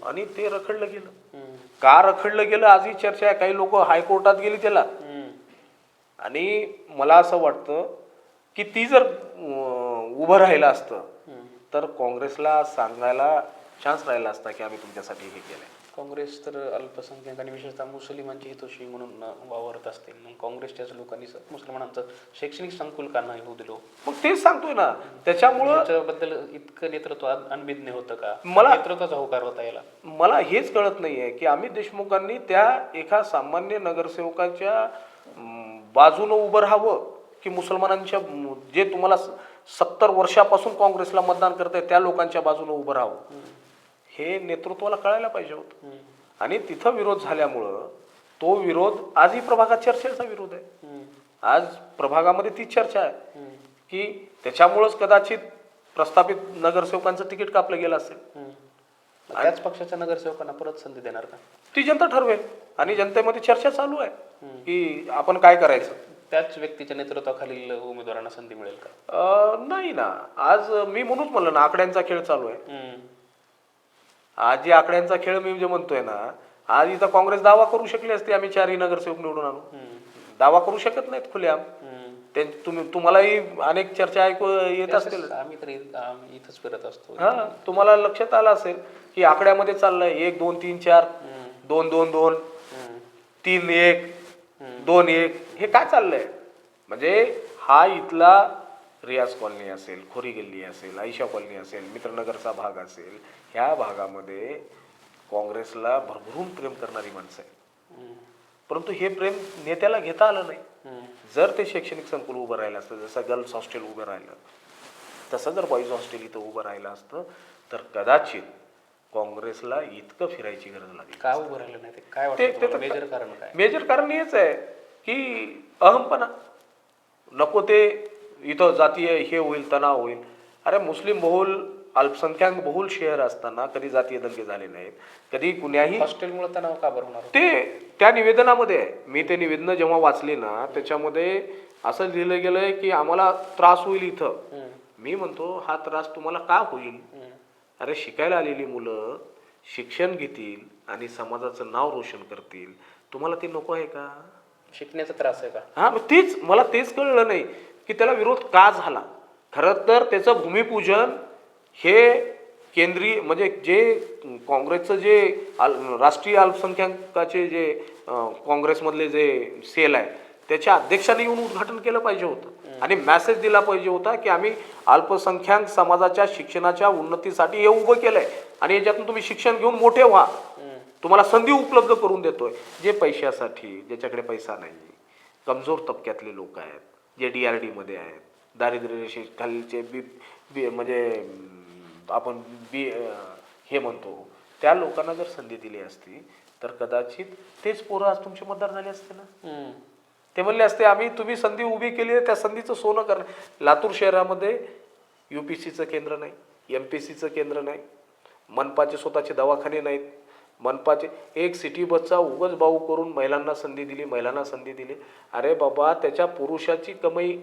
[SPEAKER 2] आणि ते रखडलं गेलं. का रखडलं गेलं आजही चर्चा आहे. काही लोक हायकोर्टात गेली त्याला, आणि मला असं वाटतं की ती जर उभं राहिलं असतं तर काँग्रेसला सांगायला चान्स राहिला असता की आम्ही तुमच्यासाठी हे केलंय.
[SPEAKER 1] काँग्रेस तर अल्पसंख्याक आणि विशेषतः मुस्लिमांची हितोशी म्हणून वावरत असते. मग काँग्रेसच्याच लोकांनी मुसलमानांचं शैक्षणिक संकुल का नाही होऊ दिलो?
[SPEAKER 2] मग तेच सांगतोय ना, त्याच्यामुळं
[SPEAKER 1] त्याच्याबद्दल इतकं नेतृत्व अनभिज्ञ होतं का?
[SPEAKER 2] मला-
[SPEAKER 1] नेतृत्वाचा होकार होता याला.
[SPEAKER 2] मला हेच कळत नाहीये की अमित देशमुखांनी त्या एका सामान्य नगरसेवकाच्या बाजूनं उभं राहावं की मुसलमानांच्या जे तुम्हाला 70 वर्षापासून काँग्रेसला मतदान करताय त्या लोकांच्या बाजूनं उभं राहावं, हे नेतृत्वाला कळायला पाहिजे होतं. आणि तिथं विरोध झाल्यामुळं तो विरोध आजही प्रभागात चर्चेचा विरोध आहे. आज प्रभागामध्ये तीच चर्चा आहे की त्याच्यामुळंच कदाचित प्रस्थापित नगरसेवकांचं तिकीट कापलं गेलं असेल.
[SPEAKER 1] त्याच पक्षाच्या नगरसेवकांना परत संधी देणार का?
[SPEAKER 2] ती जनता ठरवेल. आणि जनतेमध्ये चर्चा चालू आहे की आपण काय करायचं.
[SPEAKER 1] त्याच व्यक्तीच्या नेतृत्वाखालील उमेदवारांना संधी मिळेल का?
[SPEAKER 2] नाही ना, आज मी म्हणूच म्हणलं ना, आकड्यांचा खेळ चालू आहे. आज जे आकड्यांचा खेळ मी जे म्हणतोय ना, आज इथं काँग्रेस दावा करू शकली असते आम्ही 4ही नगरसेवक निवडून आणू. दावा करू शकत नाहीत खुलेआम. तुम्हालाही अनेक चर्चा ऐकू येत असतील.
[SPEAKER 1] आम्ही तर इथंच फिरत असतो.
[SPEAKER 2] हा, तुम्हाला लक्षात आलं असेल की आकड्यामध्ये चाललंय 1 2 3 4 2 2 2 3 1 2 1 हे काय चाललंय. म्हणजे हा इथला रियाज कॉलनी असेल, खोरी गल्ली असेल, आयशा कॉलनी असेल, मित्रनगरचा भाग असेल, ह्या भागामध्ये काँग्रेसला भरभरून प्रेम करणारी माणसं आहे. परंतु हे प्रेम नेत्याला घेता आलं नाही. जर ते शैक्षणिक संकुल उभं राहिलं असतं, जसं गर्ल्स हॉस्टेल उभं राहिलं, तसं जर बॉईज हॉस्टेल इथं उभं राहिलं असतं तर कदाचित काँग्रेसला इतकं फिरायची गरज लागली.
[SPEAKER 1] का उभं राहिलं नाही? ते काय वाटतं? मेजर कारण काय?
[SPEAKER 2] मेजर कारण हेच आहे की अहमपणा. नको ते इथं जातीय हे होईल, तणाव होईल. अरे मुस्लिम बहुल अल्पसंख्याक बहुल शहर असताना कधी जातीय दंगे झाले नाहीत, कधी कुण्याही.
[SPEAKER 1] हॉस्टेलमुळे तणाव का बरं होणार?
[SPEAKER 2] ते त्या निवेदनामध्ये आहे. मी ते निवेदन जेव्हा वाचले ना, त्याच्यामध्ये असं लिहिलं गेलंय की आम्हाला त्रास होईल इथं. मी म्हणतो हा त्रास तुम्हाला का होईल? अरे शिकायला आलेली मुलं शिक्षण घेतील आणि समाजाचं नाव रोशन करतील. तुम्हाला ते नको आहे का?
[SPEAKER 1] शिकण्याचा त्रास आहे का?
[SPEAKER 2] हा, मग मला तेच कळलं नाही की त्याला विरोध का झाला. खरं तर त्याचं भूमिपूजन हे केंद्रीय म्हणजे जे काँग्रेसचं जे राष्ट्रीय अल्पसंख्याकाचे जे काँग्रेसमधले जे सेल आहे त्याच्या अध्यक्षांनी येऊन उद्घाटन केलं पाहिजे होतं आणि मेसेज दिला पाहिजे होता की आम्ही अल्पसंख्याक समाजाच्या शिक्षणाच्या उन्नतीसाठी हे उभं केलंय आणि याच्यातून तुम्ही शिक्षण घेऊन मोठे व्हा, तुम्हाला संधी उपलब्ध करून देतोय. जे पैशासाठी, ज्याच्याकडे पैसा नाही, कमजोर तबक्यातले लोक आहेत, जे DRD मध्ये आहेत, दारिद्र्य रेषेखालीचे म्हणजे आपण हे म्हणतो, त्या लोकांना जर संधी दिली असती तर कदाचित तेच पोरं आज तुमचे मतदार झाले असते ना. ते म्हणले असते आम्ही तुम्ही संधी उभी केली आहे त्या संधीचं सोनं करणार. लातूर शहरामध्ये UPSCचं केंद्र नाही, MPSCचं केंद्र नाही, मनपाचे स्वतःचे दवाखाने नाहीत. मनपाचे एक सिटी बसचा उगाच भाऊ करून महिलांना संधी दिली. अरे बाबा, त्याच्या पुरुषाची कमाई,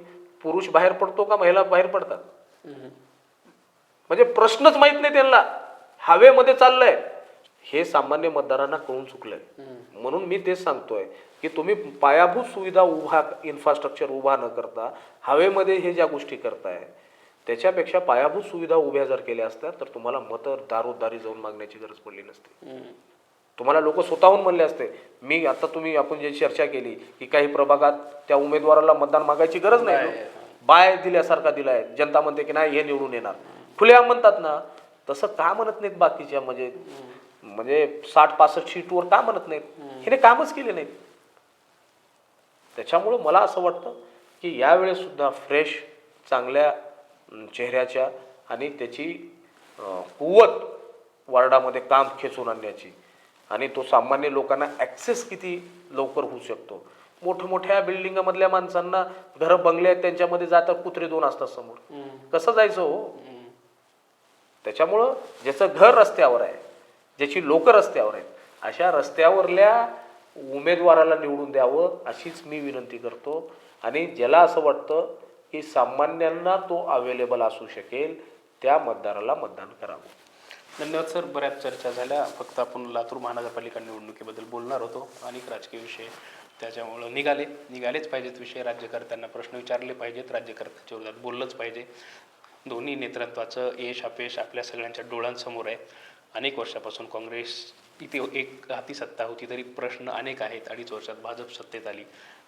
[SPEAKER 2] पुरुष बाहेर पडतो का महिला बाहेर पडतात? म्हणजे प्रश्नच माहित नाही त्यांना. हवेमध्ये चाललंय हे सामान्य मतदारांना कळून चुकलंय. म्हणून मी तेच सांगतोय की तुम्ही पायाभूत सुविधा इन्फ्रास्ट्रक्चर उभा न करता हवेमध्ये हे ज्या गोष्टी करताय त्याच्यापेक्षा पायाभूत सुविधा उभ्या जर केल्या असत्या तर तुम्हाला मतं दारोदारी जाऊन मागण्याची गरज पडली नसते. तुम्हाला लोक स्वतःहून म्हणले असते. आपण जी चर्चा केली की काही प्रभागात त्या उमेदवाराला मतदान मागायची गरज नाही, बाय दिल्यासारखा दिलाय, जनता म्हणते की नाही हे निवडून येणार, खुलेआम म्हणतात ना. तसं का म्हणत नाहीत बाकीच्या म्हणजे 60-65 सीटवर का म्हणत नाहीत? हिने कामच केले नाहीत. त्याच्यामुळं मला असं वाटतं की यावेळेस सुद्धा फ्रेश, चांगल्या चेहऱ्याच्या आणि त्याची कुवत वार्डामध्ये काम खेचून आणण्याची आणि तो सामान्य लोकांना ॲक्सेस किती लवकर होऊ शकतो. मोठमोठ्या बिल्डिंगमधल्या माणसांना घरं बंगले आहेत, त्यांच्यामध्ये जातात कुत्रे 2 असतात समोर, कसं जायचं हो? त्याच्यामुळं ज्याचं घर रस्त्यावर आहे, ज्याची लोक रस्त्यावर आहेत, अशा रस्त्यावरल्या उमेदवाराला निवडून द्यावं अशीच मी विनंती करतो. आणि ज्याला असं वाटतं की सामान्यांना तो अवेलेबल असू शकेल त्या मतदाराला मतदान करावं.
[SPEAKER 1] धन्यवाद सर. बऱ्याच चर्चा झाल्या. फक्त आपण लातूर महानगरपालिका निवडणुकीबद्दल बोलणार होतो. अनेक राजकीय विषय त्याच्यामुळं निघालेच पाहिजेत विषय, राज्यकर्त्यांना प्रश्न विचारले पाहिजेत, राज्यकर्त्यांच्या विरोधात बोललंच पाहिजे. दोन्ही नेतृत्वाचं यश अपयश आपल्या सगळ्यांच्या डोळ्यांसमोर आहे. अनेक वर्षापासून काँग्रेस इथे एक हाती सत्ता होती, तरी प्रश्न अनेक आहेत. 2.5 वर्षात भाजप सत्तेत आली,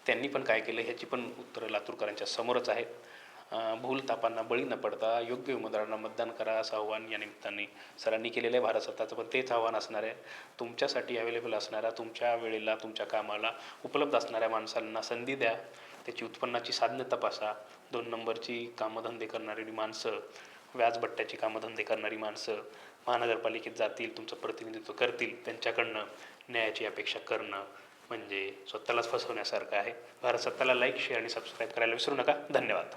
[SPEAKER 1] त्यांनी पण काय केलं ह्याची पण उत्तरं लातूरकरांच्या समोरच आहेत. भूलथापांना बळी न पडता योग्य उमेदवारांना मतदान करा असं आव्हान या निमित्ताने सरांनी केलेलं आहे. भारत सत्ताचं पण तेच आव्हान असणार आहे. तुमच्यासाठी अवेलेबल असणाऱ्या, तुमच्या वेळेला, तुमच्या कामाला उपलब्ध असणाऱ्या माणसांना संधी द्या. त्याची उत्पन्नाची साधनं तपासा. 2 नंबरची कामधंदे करणारी माणसं, व्याजबट्ट्याची कामधंदे करणारी माणसं महानगरपालिकेत जातील, तुमचं प्रतिनिधित्व करतील, त्यांच्याकडनं न्यायाची अपेक्षा करणं म्हणजे स्वतःलाच फसवण्यासारखं आहे. भारत सत्ताला लाईक, शेअर आणि सबस्क्राईब करायला विसरू नका. धन्यवाद.